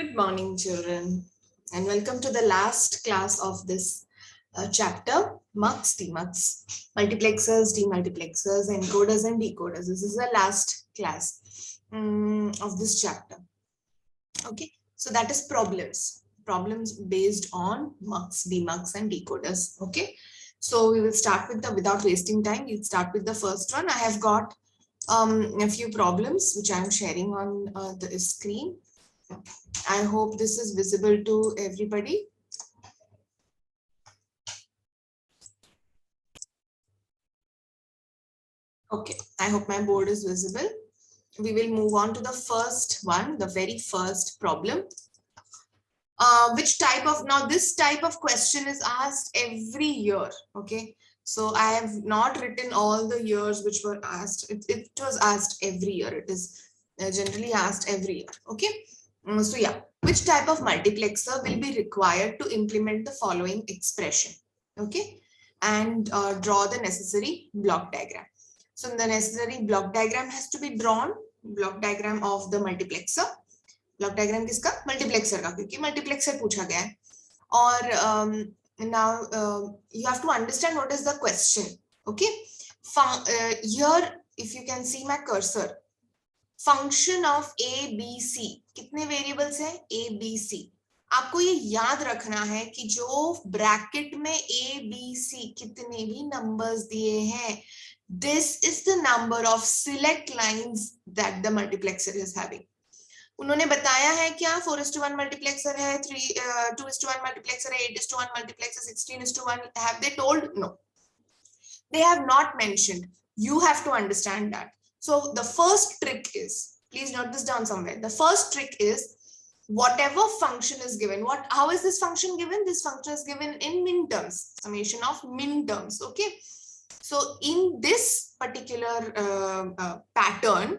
Good morning, children, and welcome to the last class of this chapter, MUX, DMUX, multiplexers, demultiplexers, encoders and decoders. This is the last class of this chapter. Okay, so that is problems based on MUX, DMUX and decoders. Okay, so we will start with without wasting time, we'll start with the first one. I have got a few problems which I am sharing on the screen. I hope this is visible to everybody. Okay, I hope my board is visible. We will move on to the first one, the very first problem. Now this type of question is asked every year. Okay, so I have not written all the years which were asked. It was asked every year. It is generally asked every year. Okay, so yeah, which type of multiplexer will be required to implement the following expression? Okay, and draw the necessary block diagram. So the necessary block diagram has to be drawn, block diagram of the multiplexer. Block diagram किसका, multiplexer का, क्योंकि multiplexer पूछा गया है. और now you have to understand what is the question. Okay, here if you can see my cursor, function of a b c, कितने variables है a b c. आपको ये याद रखना है कि जो ब्रैकेट में a b c कितने भी नंबर्स दिए हैं, this is the number of select lines that the multiplexer is having. उन्होंने बताया है क्या 4:1 मल्टीप्लेक्सर है, 2:1 मल्टीप्लेक्सर है, 8:1 multiplexer, 16:1. Have they told? No, they have not mentioned. You have to understand that. So the first trick is, please note this down somewhere, the first trick is whatever function is given, how is this function given? This function is given in min terms, summation of min terms. Okay, so in this particular pattern,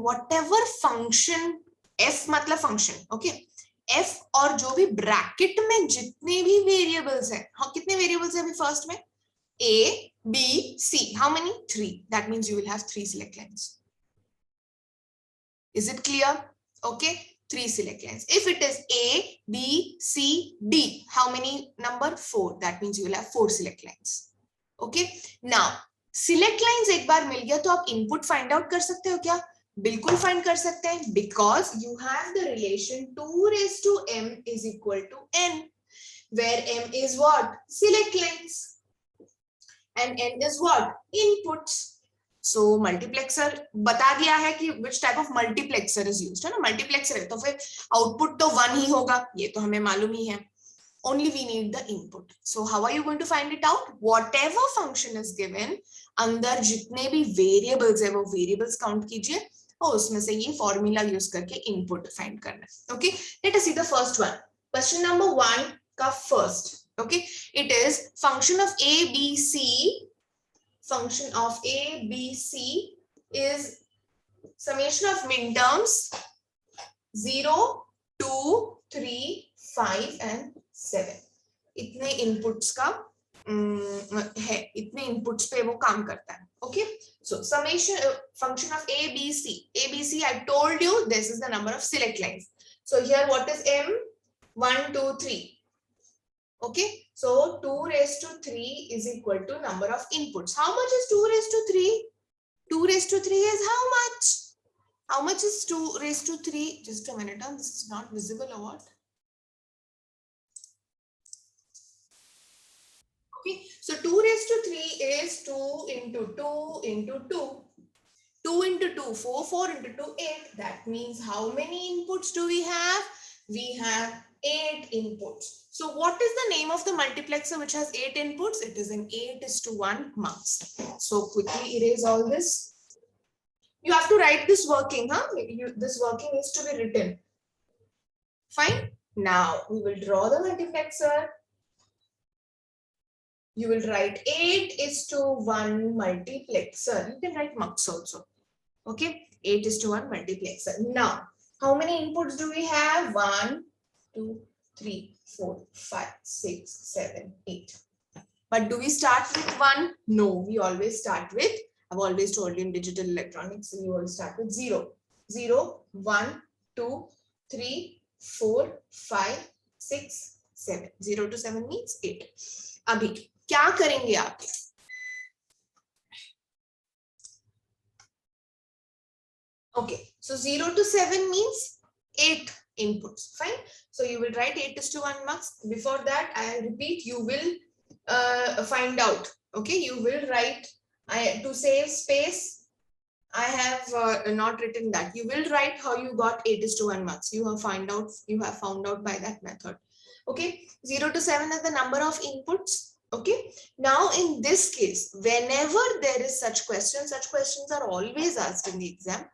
whatever function, f मतलब function, okay, f और जो भी bracket में जितने भी variables हैं, हाँ कितने वेरिएबल्स हैं अभी फर्स्ट में, a b c, how many? 3. that means you will have 3 select lines. Is it clear? Okay, 3 select lines. If it is a b c d, how many number? 4. that means you will have 4 select lines. Okay, now select lines एक बार मिल गया तो आप input find out कर सकते हो क्या? बिल्कुल find कर सकते हैं, because you have the relation 2m is equal to n, where m is what? Select lines and n is what? Inputs. So multiplexer बता दिया है कि which type of multiplexer is used, है ना, मल्टीप्लेक्सर है तो फिर आउटपुट तो 1 ही होगा, ये तो हमें मालूम ही है. Only we need the input. So how are you going to find it out? Whatever function is given, अंदर जितने भी variables है वो variables count कीजिए और उसमें से ये formula use करके input find करना है. Okay, let us see the first one. Question number 1 का first. Okay, it is function of a b c. Function of a b c is summation of min terms 0, 2, 3, 5 and 7. इतने inputs का है, इतने inputs पे वो काम करता है. Okay, so summation function of a b c, I told you this is the number of select lines. So here what is m? 1 2 3. Okay, so 2 raised to 3 is equal to number of inputs. How much is 2 raised to 3? 2 raised to 3 is how much? How much is 2 raised to 3? Just a minute, this is not visible or what? Okay, so 2 raised to 3 is 2 into 2 into 2. 2 into 2, 4, 4 into 2, 8. That means how many inputs do we have? We have 8 inputs. So what is the name of the multiplexer which has 8 inputs? It is an 8:1 MUX. So quickly erase all this. You have to write this working, huh? This working needs to be written. Fine. Now we will draw the multiplexer. You will write 8:1 multiplexer. You can write MUX also. Okay, 8:1 multiplexer. Now, how many inputs do we have? 1, 2, 3, 4, 5, 6, 7, 8. But do we start with 1? No, we always start with, I've always told you in digital electronics, you always start with 0. 0, 1, 2, 3, 4, 5, 6, 7. 0 to 7 means 8. अभी क्या करेंगे आप? Okay, so 0 to 7 means 8 inputs. Fine. So you will write 8:1 marks. Before that, I repeat, you will find out. Okay, you will write. To save space, I have not written that. You will write how you got 8:1 marks. You have found out by that method. Okay, 0 to 7 is the number of inputs. Okay, now in this case, whenever there is such questions are always asked in the exam.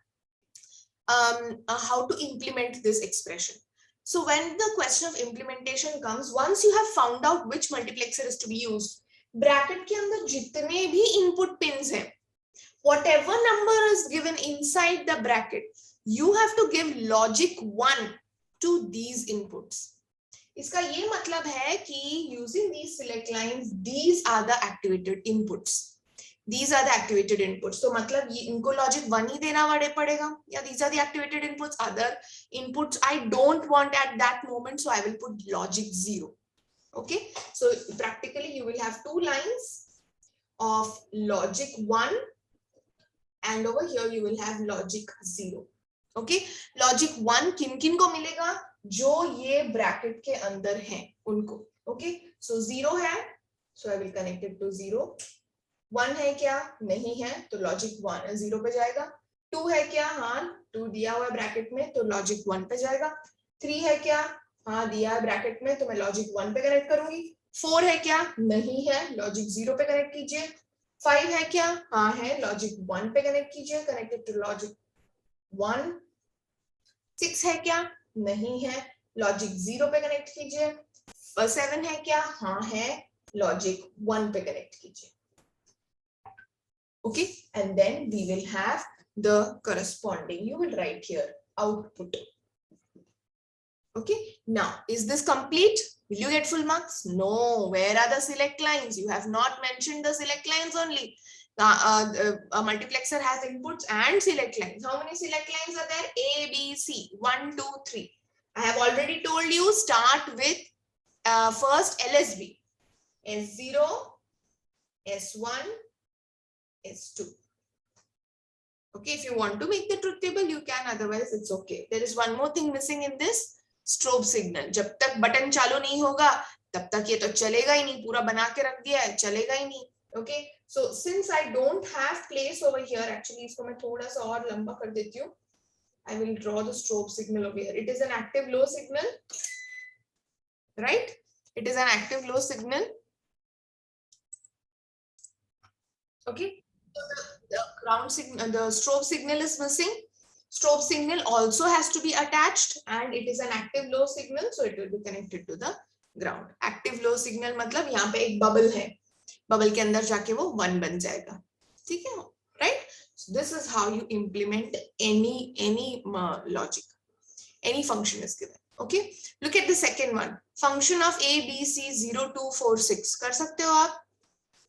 How to implement this expression. So when the question of implementation comes, once you have found out which multiplexer is to be used, bracket के अंदर जितने भी input pins हैं, whatever number is given inside the bracket, you have to give logic 1 to these inputs. इसका ये मतलब है कि using these select lines, these are the activated inputs. These are the activated inputs. So मतलब ये इनको logic 1 ही देना पड़ेगा, या these are the activated inputs. Other inputs I don't want at that moment, so I will put logic 0. Okay, so practically you will have 2 lines of logic 1, and over here you will have logic 0. Okay, logic 1 किन को मिलेगा? जो ये bracket के अंदर हैं उनको. Okay, so 0 है, so I will connect it to 0. 1 है क्या? नहीं है, तो लॉजिक 1 0 पे जाएगा. 2 है क्या? हाँ, 2 दिया हुआ है ब्रैकेट में, तो लॉजिक 1 पे जाएगा. 3 है क्या? हाँ, दिया है ब्रैकेट में, तो मैं लॉजिक 1 पे कनेक्ट करूंगी. 4 है क्या? नहीं है, लॉजिक 0 पे कनेक्ट कीजिए. 5 है क्या? हाँ है, लॉजिक 1 पे कनेक्ट कीजिए, कनेक्टेड टू लॉजिक 1. 6 है क्या? नहीं है, लॉजिक 0 पे कनेक्ट कीजिए. 7 है क्या? हाँ है, लॉजिक 1 पे कनेक्ट कीजिए. Okay, and then we will have the corresponding, you will write here, output. Okay, now is this complete? Will you get full marks? No. Where are the select lines? You have not mentioned the select lines only. A multiplexer has inputs and select lines. How many select lines are there? A, B, C. 1, 2, 3. I have already told you, start with first LSB. S0, S1, S2. Okay, if you want to make the truth table, you can, otherwise it's okay. There is one more thing missing in this, strobe signal. जब तक button चालू नहीं होगा, तब तक ये तो चलेगा ही नहीं, पूरा बना के रख दिया है, चलेगा ही नहीं. Okay, so since I don't have place over here, actually इसको मैं थोड़ा सा और लंबा कर देती हूँ. I will draw the strobe signal over here. It is an active low signal, right? It is an active low signal. Okay. The ground signal, the strobe signal is missing. Strobe signal also has to be attached, and it is an active low signal, so it will be connected to the ground. Active low signal मतलब यहाँ पे एक bubble है, bubble के अंदर जाके वो 1 बन जाएगा. ठीक है, right? So this is how you implement any logic, any function is given. Okay, look at the second one. Function of A, B, C 0, 2, 4, 6 कर सकते हो आप.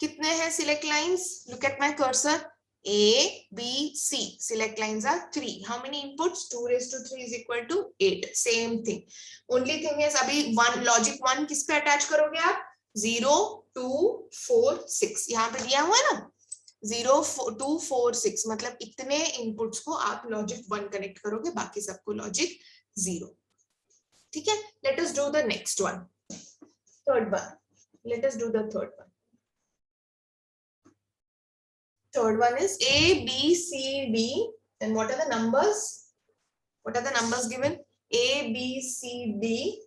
कितने हैं select lines? Look at my cursor. A, B, C. Select lines are 3. How many inputs? 2 raised to 3 is equal to 8. Same thing. Only thing is अभी logic 1 किस पे attach करोगे आप? 0, 2, 4, 6. यहाँ पे दिया हुआ है ना? 0, 2, 4, 6. मतलब इतने inputs को आप logic 1 connect करोगे, बाकी सबको logic 0. ठीक है? Let us do the next one. Third one. Let us do the third one. Third one is A, B, C, D. And what are the numbers? What are the numbers given? A, B, C, D.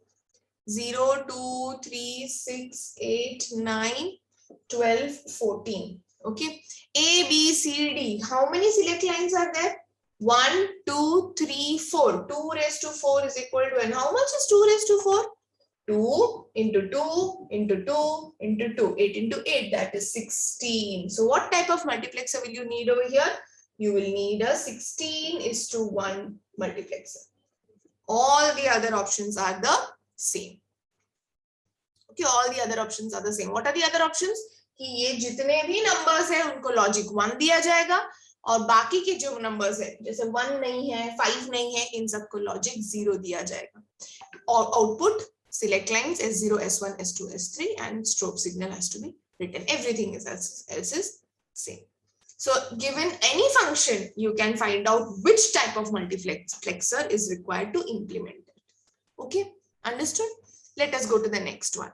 0, 2, 3, 6, 8, 9, 12, 14. Okay. A, B, C, D. How many select lines are there? 1, 2, 3, 4. 2 raised to 4 is equal to, and how much is 2 raised to 4? 2 into 2 into 2 into 2, 8 into 8, that is 16. So what type of multiplexer will you need over here? You will need a 16:1 multiplexer. All the other options are the same. Okay, all the other options are the same. What are the other options? कि ये जितने भी numbers हैं उनको logic 1 दिया जाएगा, और बाकी के जो नंबर्स है जैसे 1 नहीं है 5 नहीं है इन सबको लॉजिक 0 दिया जाएगा और output select lines S0 S1 S2 S3 and strobe signal has to be written. Everything else is same. So given any function you can find out which type of multiplexer is required to implement it. Okay, understood? Let us go to the next one.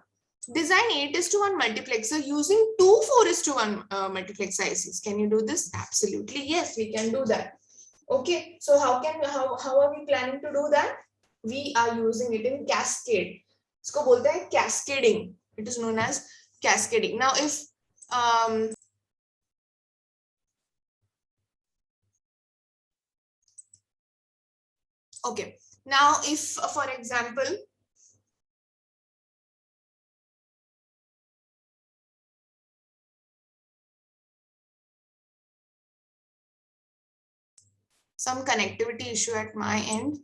Design 8:1 multiplexer using two 4:1 multiplexer ICs. Can you do this? Absolutely yes, we can do that. Okay, so how are we planning to do that? We are using it in cascade. इसको बोलते हैं cascading. It is known as cascading. Now if okay, now if for example some connectivity issue at my end.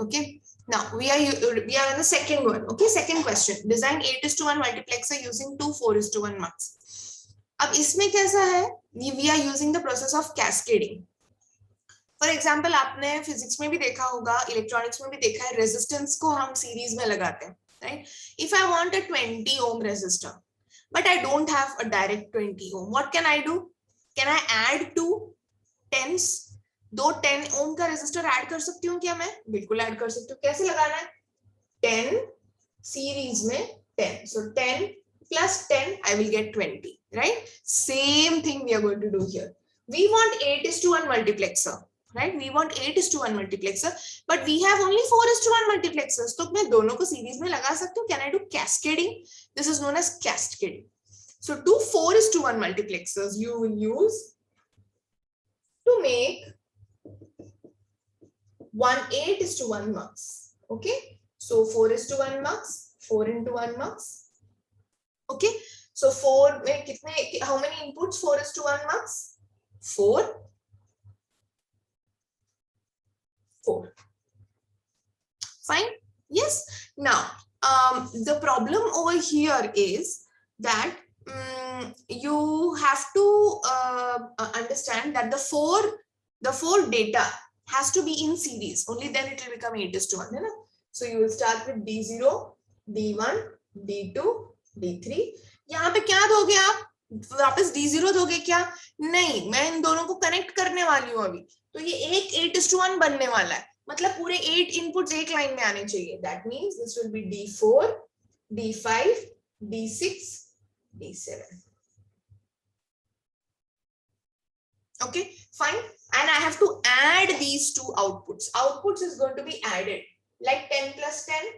Okay, now we are in the second one. Okay, second question. Design 8:1 multiplexer using two 4:1 mux. अब इसमें कैसा है? We are using the process of cascading. For example, आपने physics में भी देखा होगा, electronics में भी देखा है, रेजिस्टेंस को हम सीरीज में लगाते हैं, right? If I want a 20 ohm resistor, but I don't have a direct 20 ohm, what can I do? Can I add two tens? दो 10 ओम का रेजिस्टर ऐड कर सकती हूँ क्या मैं? बिल्कुल ऐड कर सकती हूँ. कैसे लगाना है? 10 सीरीज में 10. So 10 plus 10 I will get 20, right? Same thing we are going to do here. We want 8:1 multiplexer, right? We want 8:1 multiplexer, but we have only 4:1 multiplexers. तो मैं दोनों को सीरीज में लगा सकती हूँ. Can I do cascading? This is known as cascading. So two 4:1 multiplexers you will use to make one 8:1 mux. Okay, so 4:1 mux, 4 into 1 mux. Okay, so 4 में कितने, how many inputs? 4:1 mux. 4 4. Fine. Yes. Now the problem over here is that you have to understand that the four data has to be in series. Only then it will become 8:1, है ना? So you will start with D0, D1, D2, D3. यहाँ पे क्या दोगे आप? वापस D0 दोगे क्या? नहीं, मैं इन दोनों को कनेक्ट करने वाली हूँ अभी. तो ये एक 8:1 बनने वाला है. मतलब पूरे 8 इनपुट्स एक लाइन में आने चाहिए. That means this will be D4, D5, D6, D7. Okay, fine. And I have to add these two outputs. Outputs is going to be added like 10 plus 10,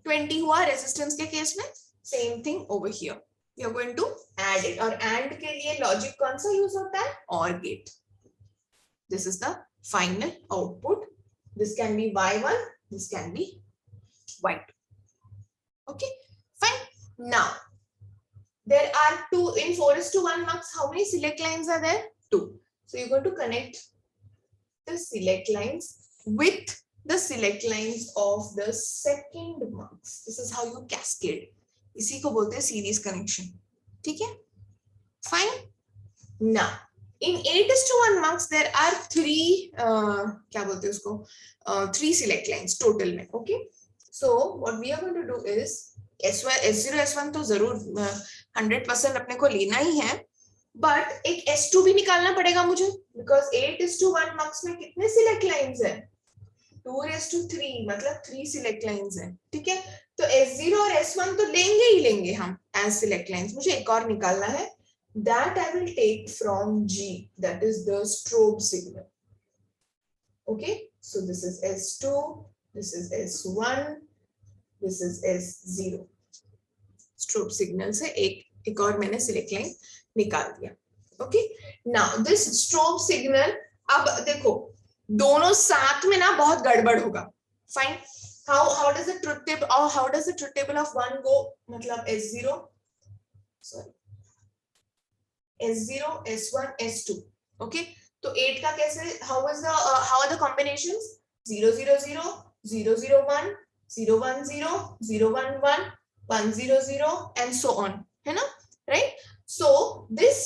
20 हुआ resistance के केस में. Same thing over here. We are going to add it. और AND के लिए logic कौन सा use होता है? OR gate. This is the final output. This can be Y1. This can be Y2. Okay, fine. Now there are two in 4:1 mux. How many select lines are there? 2. So you're going to connect the select lines with the select lines of the second mux. This is how you cascade. इसी को बोलते हैं series connection. ठीक है? Fine. Now in 8:1 mux there are 3 क्या बोलते हैं उसको? 3 select lines total में. Okay. So what we are going to do is S0 S1 तो जरूर 100% अपने को लेना ही है. बट एक S2 भी निकालना पड़ेगा मुझे, बिकॉज 8:1 मक्स में कितने सिलेक्ट लाइंस है? 2:3, मतलब 3 सिलेक्ट लाइंस है. ठीक है, तो S0 और S1 तो लेंगे ही लेंगे हम एज सिलेक्ट लाइंस. मुझे एक और निकालना है, that I will take from G, that is the strobe signal. Okay, so this is S2, this is S1, this is S0. Strobe signal से एक और मैंने सिलेक्ट लाइन निकाल दिया. Okay, now this strobe signal, अब देखो दोनों साथ में ना बहुत गड़बड़ होगा. Fine, how does the truth table or how does the truth table of 1 go? मतलब S0, sorry, S0, S1, S2. Okay, तो 8 का कैसे, how are the combinations? 0 0 0, 0 0 1, 0 1 0, 0 1 1, 1 0 0 and so on, है ना? Right? So this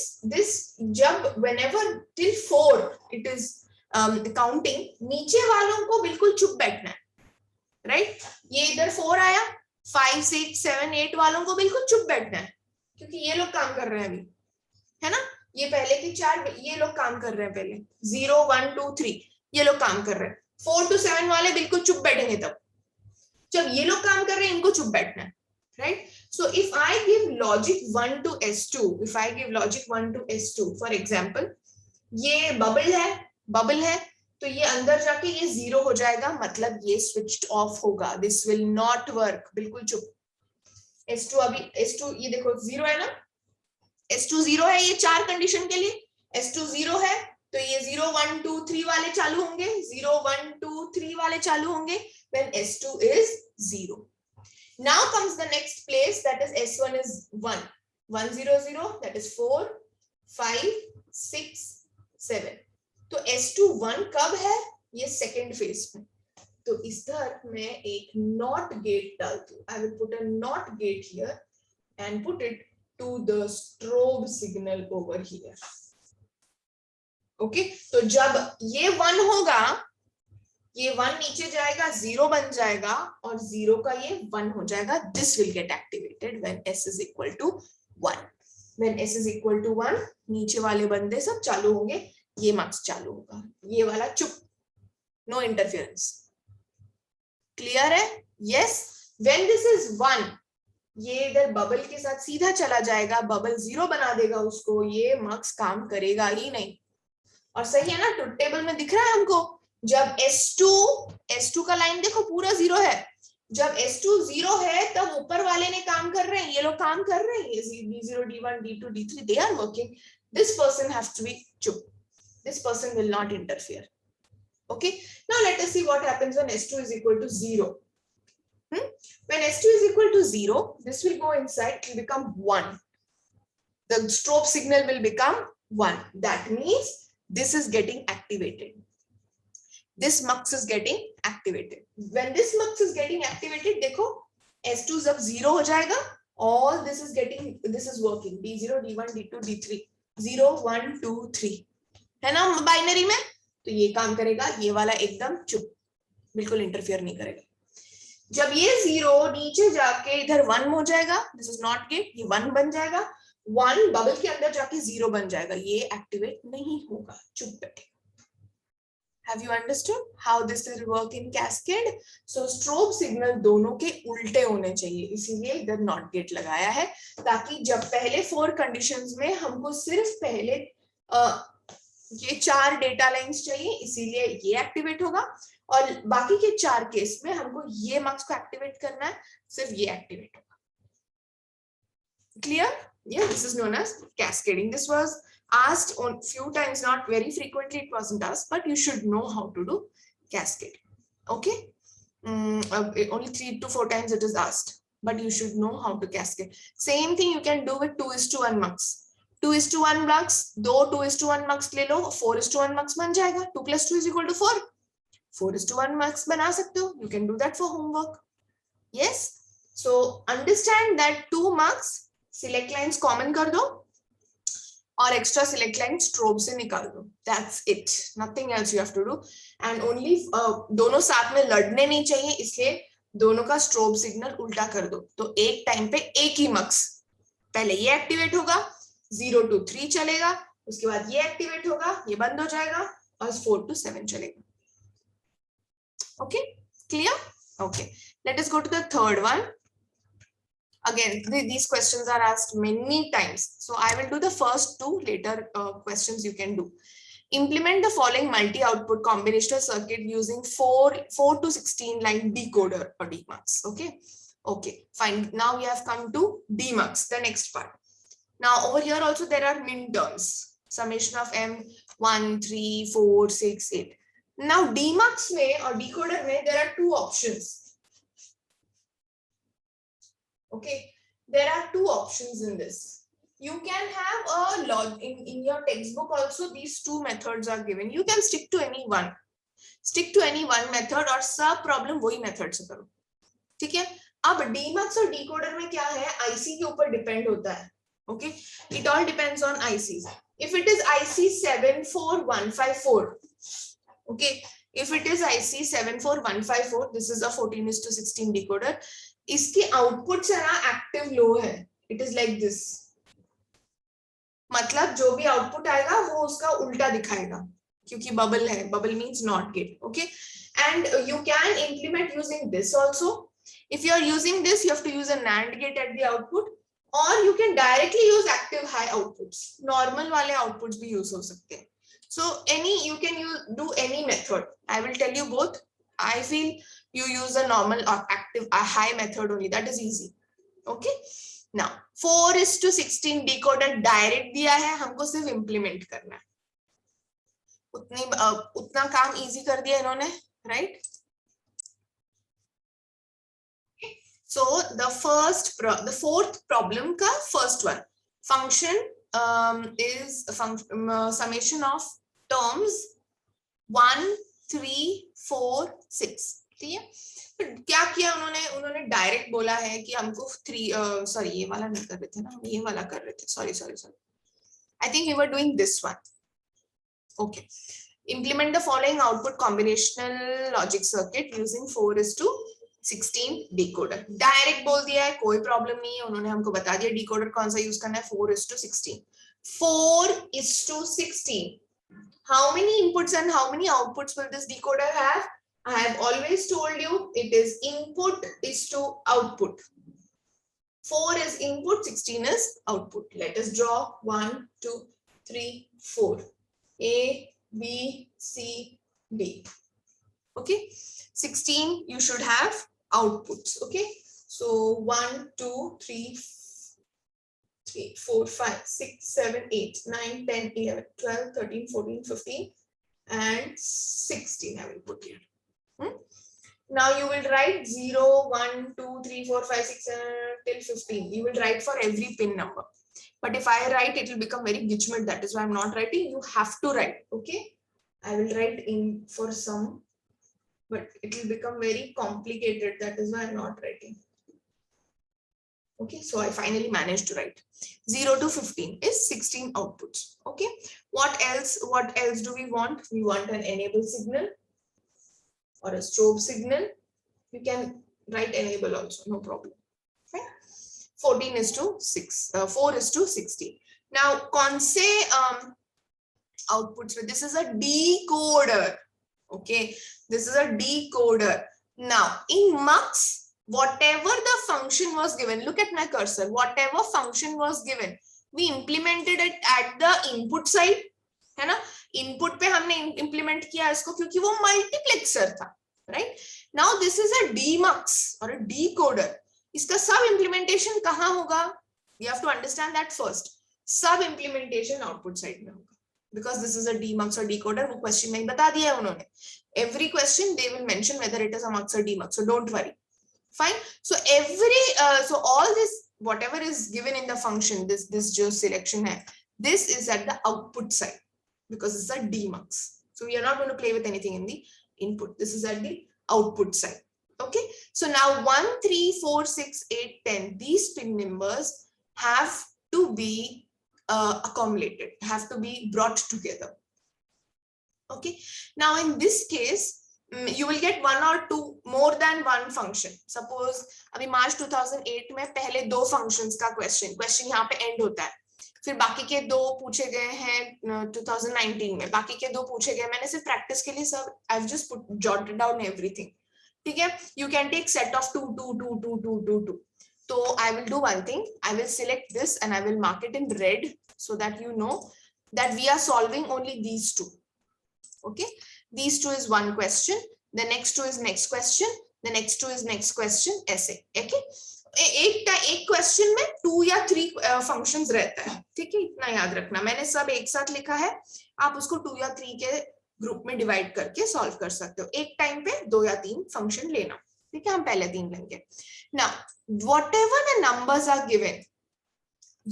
जब whenever till 4 it is counting, नीचे वालों को बिल्कुल चुप बैठना है, राइट? ये इधर 4 आया, 5 6 7 8 वालों को बिल्कुल चुप बैठना है, क्योंकि ये लोग काम कर रहे हैं अभी, है ना? ये पहले के 4 ये लोग काम कर रहे हैं, पहले 0 1 2 3 ये लोग काम कर रहे हैं, 4 to 7 वाले बिल्कुल चुप बैठेंगे तब, जब ये लोग काम कर रहे हैं इनको चुप बैठना है, right? So if I give logic 1 to S2, if I give logic 1 to S2, for example, ये बबल है, तो ये अंदर जाके ये 0 हो जाएगा, मतलब ये switched off होगा, this will not work, बिल्कुल चुप। S2 अभी S2 ये देखो 0 है ना, S2 0 है, ये 4 कंडीशन के लिए S2 0 है, तो ये 0 1 2 3 वाले चालू होंगे, 0 1 2 3 वाले चालू होंगे when S2 is 0. Now comes the next place, that is S1 is 1 1 0 0, that is 4 5 6 7. तो S2 1 कब है? ये सेकेंड फेज में। तो इधर मैं एक नॉट गेट डालती हूँ, I will put a not gate here and put it to the strobe signal over here. Okay, तो जब ये 1 होगा, ये 1 नीचे जाएगा, 0 बन जाएगा, और 0 का ये 1 हो जाएगा, this will get activated when S is equal to 1. When S is equal to 1, नीचे वाले बंदे सब चालू होंगे, ये मार्क्स चालू होगा, ये वाला चुप, नो इंटरफेरेंस। क्लियर है? यस। When this is 1, ये इधर बबल के साथ सीधा चला जाएगा, बबल 0 बना देगा उसको, ये मार्क्स काम करेगा ही नहीं। और सही है ना, ट्रुथ टेबल में दिख रहा है हमको, जब S2 का लाइन देखो पूरा 0 है, जब S2 0 है तब ऊपर वाले ने काम कर रहे हैं, ये लोग काम कर रहे हैं, D0 D1 D2 D3 they are working. This person has to be chup, this person will not interfere. Okay, now let us see what happens when S2 is equal to 0. When S2 is equal to 0, this will go inside, it will become 1, the strobe signal will become 1. That means this is getting activated, this mux is getting activated. When this mux is getting activated, देखो S2 जब 0 हो जाएगा, all this is working, D0 D1 D2 D3 0 1 2 3 है ना binary में, तो ये काम करेगा, ये वाला एकदम चुप, बिल्कुल इंटरफियर नहीं करेगा। जब ये 0 नीचे जाके इधर 1 हो जाएगा, दिस इज नॉट गेट, ये 1 बन जाएगा, 1 बबल के अंदर जाके 0 बन जाएगा, ये एक्टिवेट नहीं होगा, चुप बैठेगा। Have you understood how this will work in cascade? So strobe signal दोनों के उल्टे होने चाहिए, इसीलिए इधर नॉट गेट लगाया है, ताकि जब पहले 4 कंडीशंस में हमको सिर्फ पहले ये 4 डेटा लाइंस चाहिए, इसीलिए ये एक्टिवेट होगा, और बाकी के 4 केस में हमको ये मार्क्स को एक्टिवेट करना है, सिर्फ ये एक्टिवेट होगा। Clear? Yeah, this is known as cascading. This was asked on few times, not very frequently it wasn't asked, but you should know how to do cascade. Okay, only 3 to 4 times it is asked, but you should know how to cascade. Same thing you can do with 2:1 mux. 2:1 mux, दो 2:1 mux ले लो, 4:1 mux बन जाएगा, 2 + 2 = 4, 4:1 mux बना सकते हो, you can do that for homework. Yes, so understand that 2 mux select lines common कर दो और एक्स्ट्रा सिलेक्ट लाइन स्ट्रोब से निकाल दो, that's it, nothing else you have to do. And only दोनों साथ में लड़ने नहीं चाहिए, इसलिए दोनों का स्ट्रोब सिग्नल उल्टा कर दो, तो एक टाइम पे एक ही मक्स, पहले ये एक्टिवेट होगा, 0 to 3 चलेगा, उसके बाद ये एक्टिवेट होगा, ये बंद हो जाएगा, और 4 to 7 चलेगा। Okay, clear? Okay, let us go to the third one. Again, these questions are asked many times, so I will do the first 2, later questions you can do. Implement the following multi-output combinational circuit using 4 to 16 line decoder or DMUX. Okay, fine. Now we have come to DMUX, the next part. Now over here also there are min terms, summation of m 1 3 4 6 8. Now DMUX में or decoder में there are 2 options. Okay, there are 2 options in this. You can have a log in your textbook also, these 2 methods are given. You can stick to any one. Stick to any one method और सब problem वही method से करो, ठीक है? अब DMUX और decoder में क्या है, आईसी के ऊपर डिपेंड होता है, Okay, it all depends on ICs. If it is IC 74154, okay, if it is IC 74154, this is a 14:16 decoder. इसकी output है ना active low है. It is like this. मतलब जो भी output आएगा वो उसका उल्टा दिखाएगा क्योंकि bubble है. Bubble means not gate. Okay, and you can implement using this also. If you are using this, you have to use a NAND gate at the output, or you can directly use active high outputs. Normal वाले outputs भी use हो सकते हैं. So you can do any method. I will tell you both. I feel you use a normal or active high method only. That is easy. Okay. Now 4:16 decoder direct दिया है, हमको सिर्फ implement करना है. उतना काम easy कर दिया इन्होंने, right? So the fourth problem का first one, function is summation of terms 1, 3, 4, 6. ठीक है, क्या किया उन्होंने डायरेक्ट बोला है कि हमको 3 सॉरी ये वाला नहीं कर रहे थे ना, ये वाला कर रहे थे, sorry I think we were doing this one. Okay, implement the following output combinational logic circuit using 4:16 decoder. Direct बोल दिया है, कोई प्रॉब्लम नहीं है, उन्होंने हमको बता दिया डिकोडर कौन सा यूज करना है. 4:16. 4:16. How many inputs and how many outputs will this decoder have? I have always told you it is input is to output. 4 is input, 16 is output. Let us draw 1, 2, 3, 4. A, B, C, D. Okay, 16 you should have outputs. Okay, so 1, 2, 3, 4, 5, 6, 7, 8, 9, 10, 11, 12, 13, 14, 15 and 16 I will put here. Now you will write 0, 1, 2, 3, 4, 5, 6, 7 till 15. You will write for every pin number. But if I write, it will become very gitchment. That is why I'm not writing. You have to write. Okay, I will write in for some, but it will become very complicated. That is why I'm not writing. Okay, so I finally managed to write 0 to 15 is 16 outputs. Okay, what else do we want? We want an enable signal or a strobe signal. You can write enable also, no problem. Okay, 4:16. Now कौन से outputs में? This is a decoder. Okay, this is a decoder. Now in MUX, whatever the function was given, look at my cursor, whatever function was given, we implemented it at the input side, है ना. Input पे हमने implement किया इसको क्योंकि वो multiplexer था, right. Now this is a demux और अ डीकोडर. इसका सब इंप्लीमेंटेशन कहाँ होगा? You have to understand that first. सब इंप्लीमेंटेशन आउटपुट साइड में होगा because this is a demux और डीकोडर. वो क्वेश्चन में ही बता दिया है उन्होंने. Every question they will mention whether it is a mux और demux, so don't worry. Fine. So so all this, whatever is given in the function, this just selection hai, this is at the output side because it's a demux. So we are not going to play with anything in the input. This is at the output side. Okay. So now 1, 3, 4, 6, 8, 10. These pin numbers have to be accumulated, have to be brought together. Okay. Now in this case, you will get one or two more than one function. Suppose अभी मार्च 2008 में पहले 2 functions का question यहाँ पे and होता है. फिर बाकी के 2 पूछे गए हैं 2019 में, बाकी के 2 पूछे गए. मैंने सिर्फ प्रैक्टिस के लिए सब I've just jotted down everything. ठीक है, you can take set of 2, 2, 2, 2, 2, 2, 2. So I will do one thing. I will select this and I will mark it in red so that you know that we are solving only these 2. Okay, these 2 is one question, the next 2 is next question, the next 2 is next question, ऐसे. Okay, एक question में 2 या 3 functions रहता है. ठीक है, इतना याद रखना. मैंने सब एक साथ लिखा है, आप उसको 2 या 3 के ग्रुप में डिवाइड करके सॉल्व कर सकते हो. एक टाइम पे 2 या 3 फंक्शन लेना. ठीक है, हम पहले 3 लेंगे. Now whatever the numbers are given,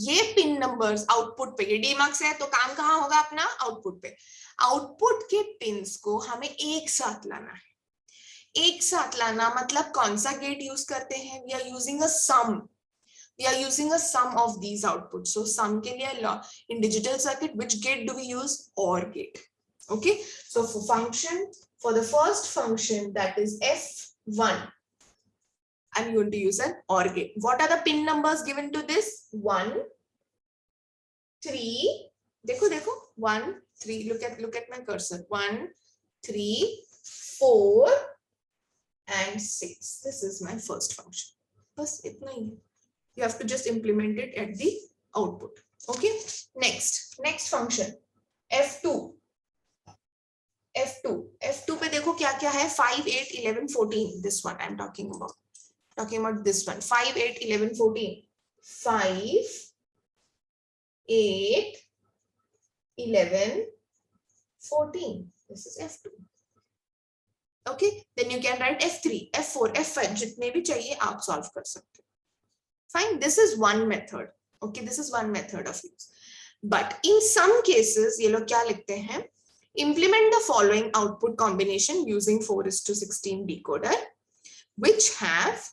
ये पिन नंबर्स आउटपुट पे, ये डीमक्स है तो काम कहाँ होगा अपना? आउटपुट पे. आउटपुट के पिंस को हमें एक साथ लाना है. एक साथ लाना मतलब कौन सा गेट यूज करते हैं? We are using a sum. we are using a sum of these outputs. So sum ke liye in digital circuit, which gate do we use? OR gate. Okay, so for function, for the first function, that is f1, I'm going to use an OR gate. What are the pin numbers given to this? 1, 3, देखो 1, 3, look at my cursor, 1, 3, 4 and 6. This is my first function. बस इतना ही. You have to just implement it at the output. Okay, next function f2 पे देखो क्या क्या है. 5, 8, 11, 14. This one I'm talking about this one. 5, 8, 11, 14. 5, 8, 11, 14. This is f2. Okay, then you can write f3, f4, f5, जितने भी चाहिए आप solve कर सकते. Fine, this is one method. Okay, this is one method of use. But in some cases, ये लोग क्या लिखते हैं? Implement the following output combination using 4:16 decoder, which have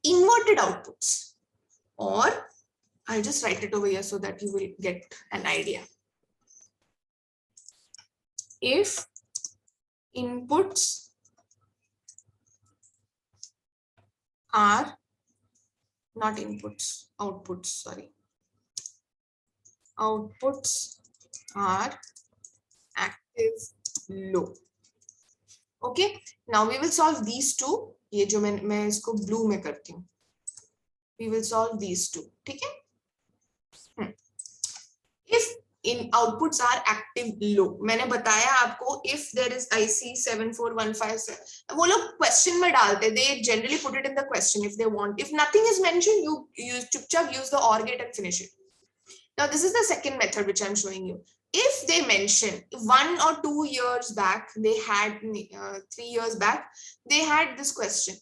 inverted outputs. Or I'll just write it over here so that you will get an idea. If inputs are not inputs, outputs, sorry. Outputs are active low. Okay, now we will solve these two. ये जो मैं इसको blue में करती हूँ. We will solve these two. ठीक है? If in outputs are active low, मैंने बताया आपको if there is IC 74157, वो लोग question में डालते, they generally put it in the question if they want. If nothing is mentioned, you use चुपचाप use the OR gate and finish it. Now this is the second method which I'm showing you. If they mention 1 or 2 years back, they had 3 years back, they had this question.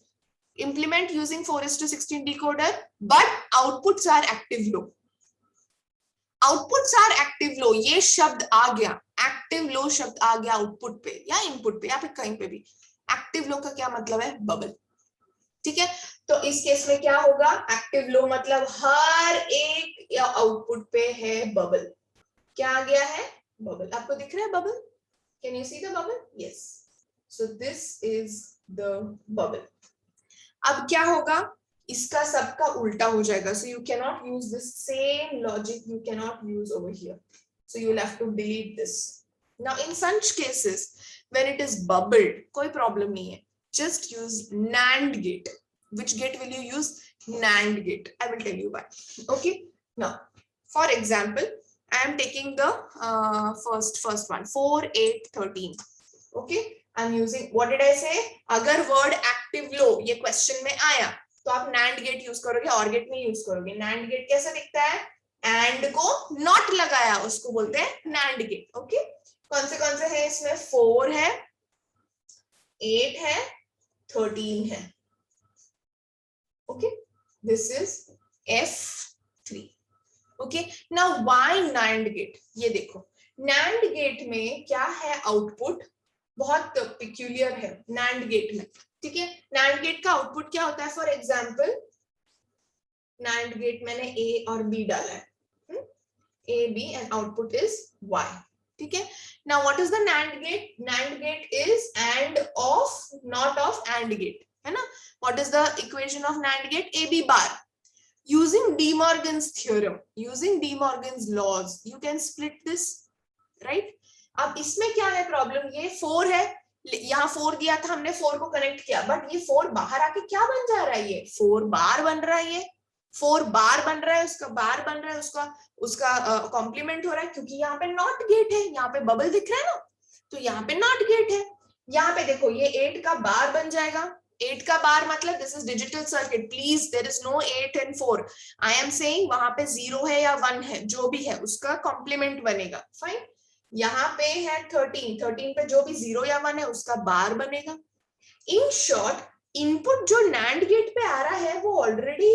Implement using 4:16 decoder, but outputs are active low. Outputs are active low. ये शब्द आ गया, active low शब्द आ गया output पे या input पे या फिर कहीं पे भी. Active low का क्या मतलब है? Bubble. ठीक है, तो इस केस में क्या होगा? Active low मतलब हर एक या आउटपुट पे है बबल. क्या आ गया है? बबल. आपको दिख रहा है bubble? Can you see the bubble? Yes. So this is the bubble. अब क्या होगा? इसका सबका उल्टा हो जाएगा. So you cannot use this same logic. You cannot use over here. So you will have to delete this. Now in such cases, when it is bubbled, कोई problem नहीं है. Just use NAND gate. Which gate will you use? NAND gate. I will tell you why. Okay. Now, for example, I am taking the first one, 4, 8, 13. Okay. I'm using, what did I say? अगर word active low ये question में आया, तो आप NAND gate use करोगे, OR gate नहीं use करोगे. NAND gate कैसा दिखता है? AND को not लगाया, उसको बोलते हैं NAND gate. Okay. कौन से हैं इसमें? 4 है, 8 है, 13 है. Okay, this is F3. Okay, now why NAND gate? ये देखो, NAND gate में क्या है आउटपुट? बहुत peculiar है NAND gate में. ठीक है, NAND gate का आउटपुट क्या होता है? फॉर एग्जाम्पल NAND gate मैंने A और B डाला है. A, B and output is Y. ठीक है, now what is the NAND gate? NAND gate is AND of, not of AND gate. है ना? What is the equation of NAND gate? AB bar. Using De Morgan's theorem, using De Morgan's laws, you can split this, right? अब इसमें क्या है problem? ये 4 है, यहाँ 4 दिया था हमने, 4 को कनेक्ट किया, बट ये 4 बाहर आके क्या बन जा रहा है? ये 4 बार बन रहा है, ये 4 बार बन रहा है, उसका बार बन रहा है, उसका कॉम्प्लीमेंट हो रहा है, क्योंकि यहाँ पे नॉट गेट है, यहाँ पे बबल दिख रहा है ना, तो यहाँ पे नॉट गेट है. यहाँ पे देखो ये 8 का बार बन जाएगा. 8 का बार मतलब this is digital circuit, please there is no 8 and 4. I am saying वहां पे 0 है या 1 है, जो भी है उसका कॉम्प्लीमेंट बनेगा. फाइन. यहाँ पे है 13 पे जो भी 0 या 1 है उसका बार बनेगा. इन शॉर्ट, इनपुट जो NAND गेट पे आ रहा है वो ऑलरेडी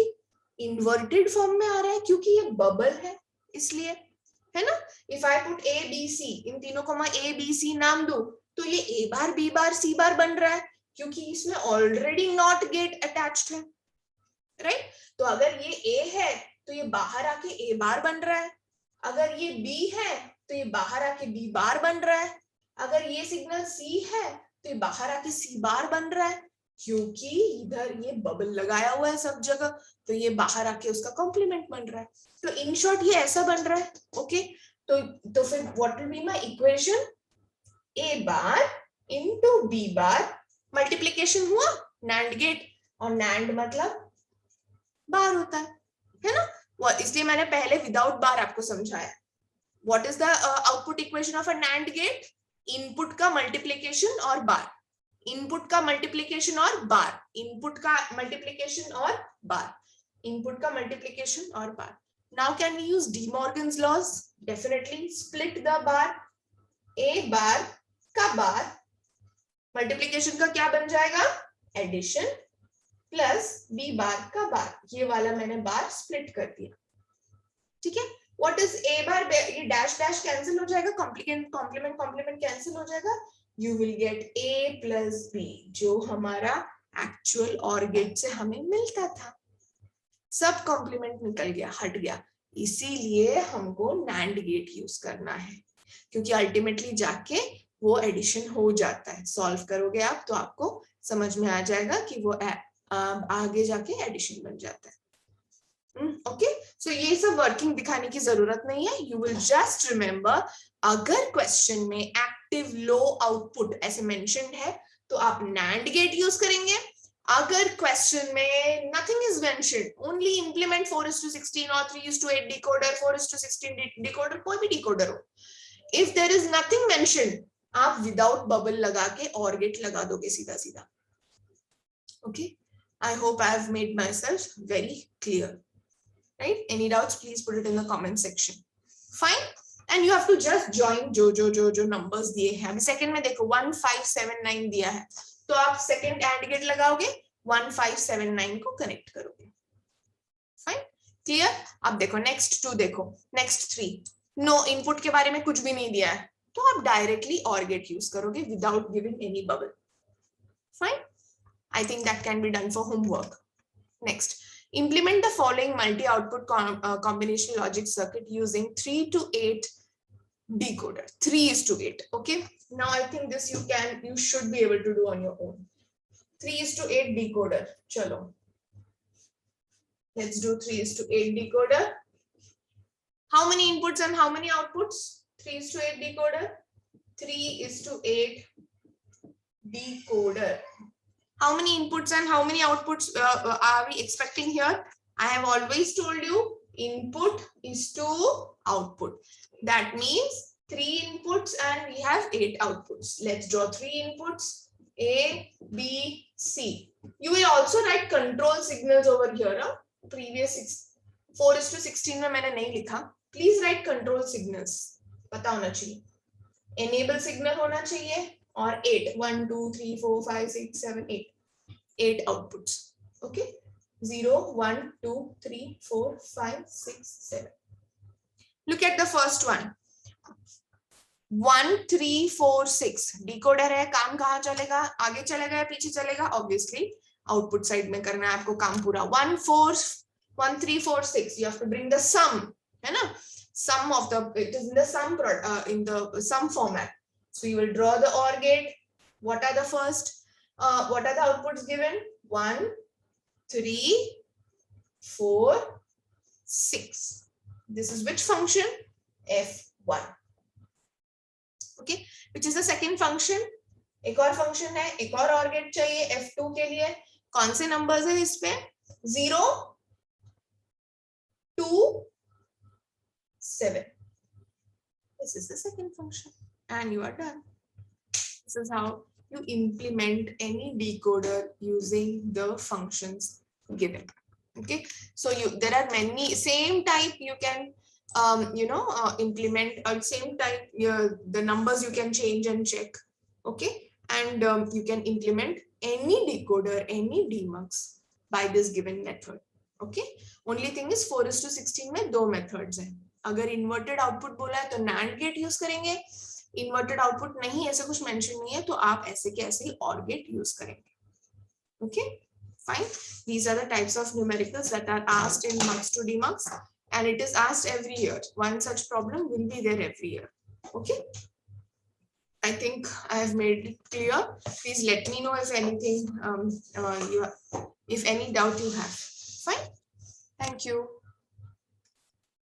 इन्वर्टेड फॉर्म में आ रहा है, क्योंकि ये बबल है इसलिए, है ना? If I put A B C, इन तीनों को मैं A B C नाम दूं, तो ये A bar B bar C बार बन रहा है, क्योंकि इसमें ऑलरेडी नॉट गेट अटैच्ड है. राइट? तो अगर ये A है तो ये बाहर आके A बार बन रहा है, अगर ये B है तो ये बाहर आके B बार बन रहा है, अगर ये सिग्नल C है तो ये बाहर आके C बार बन रहा है, क्योंकि इधर ये बबल लगाया हुआ है सब जगह, तो ये बाहर आके उसका कॉम्प्लीमेंट बन रहा है। तो इन शॉर्ट ये ऐसा बन रहा है। ओके, तो फिर what will be my equation? A bar into B bar, multiplication हुआ NAND गेट, और NAND मतलब बार होता है ना? वो इसलिए मैंने पहले विदाउट बार आपको समझाया। What is the output equation of a NAND gate? Input का मल्टीप्लिकेशन और बार, इनपुट का मल्टीप्लिकेशन और बार, इनपुट का मल्टीप्लिकेशन और बार, इनपुट का मल्टीप्लिकेशन और bar. Now can we use De Morgan's laws? Definitely. Split the bar, A bar का bar multiplication का क्या बन जाएगा? एडिशन, प्लस B बार का बार, ये वाला मैंने बार स्प्लिट कर दिया। ठीक है, व्हाट इज A बार? ये डैश डैश कैंसिल हो जाएगा, कॉम्प्लीमेंट कॉम्प्लीमेंट कॉम्प्लीमेंट कैंसिल हो जाएगा, you will get A plus B, जो हमारा एक्चुअल OR गेट से हमें मिलता था। सब कॉम्प्लीमेंट निकल गया, हट गया। इसीलिए हमको NAND गेट यूज करना है, क्योंकि अल्टीमेटली जाके वो एडिशन हो जाता है। सॉल्व करोगे आप तो आपको समझ में आ जाएगा कि वो आगे जाके एडिशन बन जाता है। ओके, सो ये सब वर्किंग दिखाने की जरूरत नहीं है। यू विल जस्ट रिमेंबर, अगर क्वेश्चन में एक्टिव लो आउटपुट ऐसे मेंशन्ड है तो आप NAND गेट यूज करेंगे। अगर क्वेश्चन में nothing is mentioned, only implement 4:16 और 3:8 डिकोडर, 4:16 डिकोडर, कोई भी डिकोडर हो, if there is nothing mentioned, आप विदाउट बबल लगा के OR गेट लगा दोगे सीधा सीधा। Okay, I hope I have made myself very clear, right? Any doubts, please put it in the comment section. Fine, and you have to just join जो numbers दिए हैं। अभी सेकंड में देखो 1579 दिया है, तो आप सेकंड एंड गेट लगाओगे, 1579 को कनेक्ट करोगे। Fine, clear? अब देखो नेक्स्ट 2, देखो नेक्स्ट 3, नो इनपुट के बारे में कुछ भी नहीं दिया है, तो आप डायरेक्टली OR गेट यूज करोगे without giving any bubble. Fine, I think that can be done for homework. Next, implement the following multi-output combination logic circuit using 3 to 8 decoder. 3:8. Okay. Now I think this you should be able to do on your own. 3:8 decoder. Chalo. Let's do 3:8 decoder. How many inputs and how many outputs? 3:8 decoder. 3:8 decoder. How many inputs and how many outputs are we expecting here? I have always told you input is to output. That means 3 inputs and we have 8 outputs. Let's draw 3 inputs, A, B, C. You will also write control signals over here. Previous 4:16 में मैंने नहीं लिखा. Please write control signals. पता होना चाहिए. Enable signal होना चाहिए. और 8, 1, 2, 3, 4, 5, 6, 7, 8. 8 outputs. Okay, 0, 1, 2, 3, 4, 5, 6, 7. Look at the first one. 1, 3, 4, 6 decoder है, काम कहाँ चलेगा? आगे चलेगा या पीछे चलेगा? ऑब्वियसली आउटपुट साइड में करना है आपको काम पूरा। 1, 3, 4, 6 you have to bring the sum, है ना? Sum of the, it is in the sum in the sum format. So you will draw the OR gate. What are the first? What are the outputs given? 1, 3, 4, 6. This is which function? F1. Okay, which is the second function? एक और function है, एक और OR gate चाहिए F2 के लिए। कौन से numbers है इस पे? 0, 2, 7. This is the second function, and you are done. This is how you implement any decoder using the functions given. Okay, so there are many same type you can implement, or same type the numbers you can change and check. Okay, and you can implement any decoder, any demux by this given method. Okay, only thing is 4:16 में 2 methods हैं. अगर inverted output बोला है तो NAND gate use करेंगे, inverted output नहीं, ऐसा कुछ मेंशन नहीं है, तो आप ऐसे के ऐसे ही OR गेट यूज करेंगे. Okay, Fine. These are the types of numericals that are asked in Mux to Demux, and it is asked every year. One such problem will be there every year. Okay. I think I have made it clear. Please let me know if anything, if any doubt you have. Fine. Thank you.